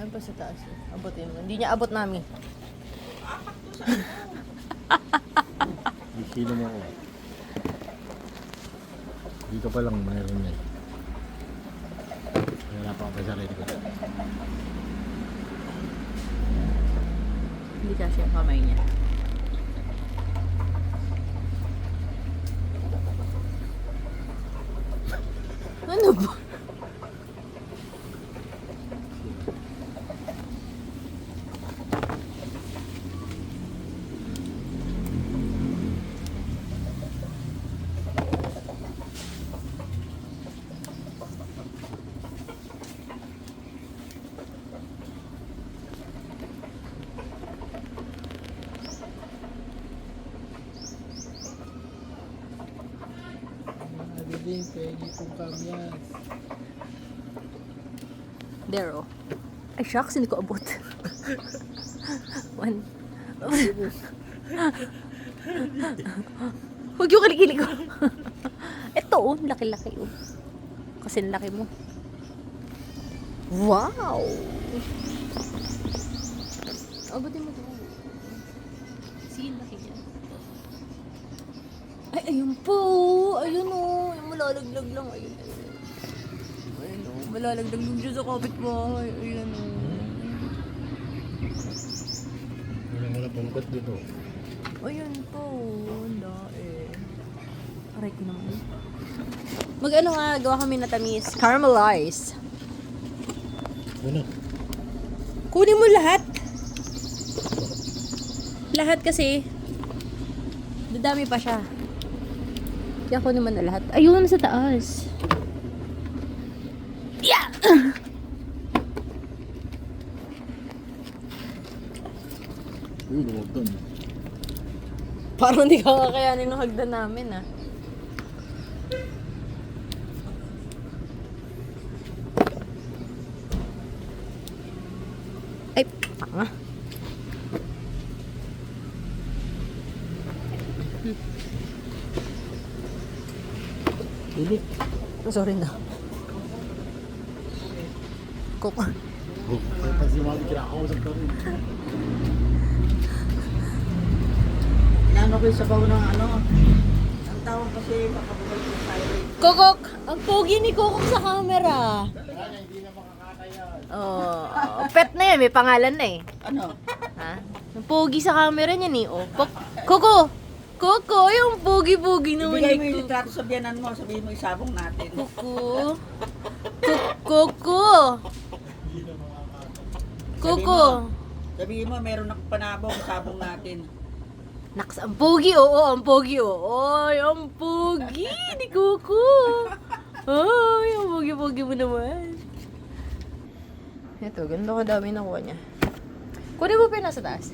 Ayun pa sa taas. Abutin mo. Hindi niya abot namin. Sino mo ako? Dito pa lang mayroon na eh. Wala pa ako sa sarili ko. Hindi kasi yung kamay niya. Ano ba? Din, pwede itong kamyas. There, oh. Ay, shucks, hindi ko abot. One. Huwag yung kilikili ko. Ito, oh. Laki-laki, oh. Kasi laki mo. Wow! Abutin mo ito. Sige, laki niya. Ay, ayun po. Ayun, oh. Malalaglag lang. Ayun, ayun. Ayun, oh. Malalaglag lang dyan sa kapitbahay. Ayun, oh. Wala pangkat dito. Ayun po. Wala, eh. Aray ko naman. Mag-ano nga, gawa kami na tamis. Caramelize. Ano? Kunin mo lahat. Lahat kasi. Dadami pa siya. Kaya ko naman na lahat. Ayun, sa taas. Yeah! Luwag doon. Parang hindi ka kakayanin ng hagdan namin, ah. Ay, tanga. Ulit. Sorry na. Cook. Kaya pa si Mami kinakausap ka rin. Inano ko yung sabaw ng ano. Ang tawag kasi makabugal ko tayo. Kokok! Ang pogi ni Kokok sa camera. Kaya hindi na makakakaya. Oh, pet na yan. May pangalan na eh. Ano? Ha? Ang pogi sa camera niya ni. Oh, Koko! Koko! Yung pogi-pogi naman Ibigay mo ni yung Koko. litrato sa biyanan mo. Sabihin mo isabong natin. Koko! Koko! Koko! Sabihin mo meron akong panabong sabong natin. Naks, ang pogi, oo, ang pogi, oo. Ay, ang pogi ni Koko. Ay, ang pogi-pogi mo naman. Ito, ganda ko dami nakuha niya. Kunin mo pa yung nasa taas.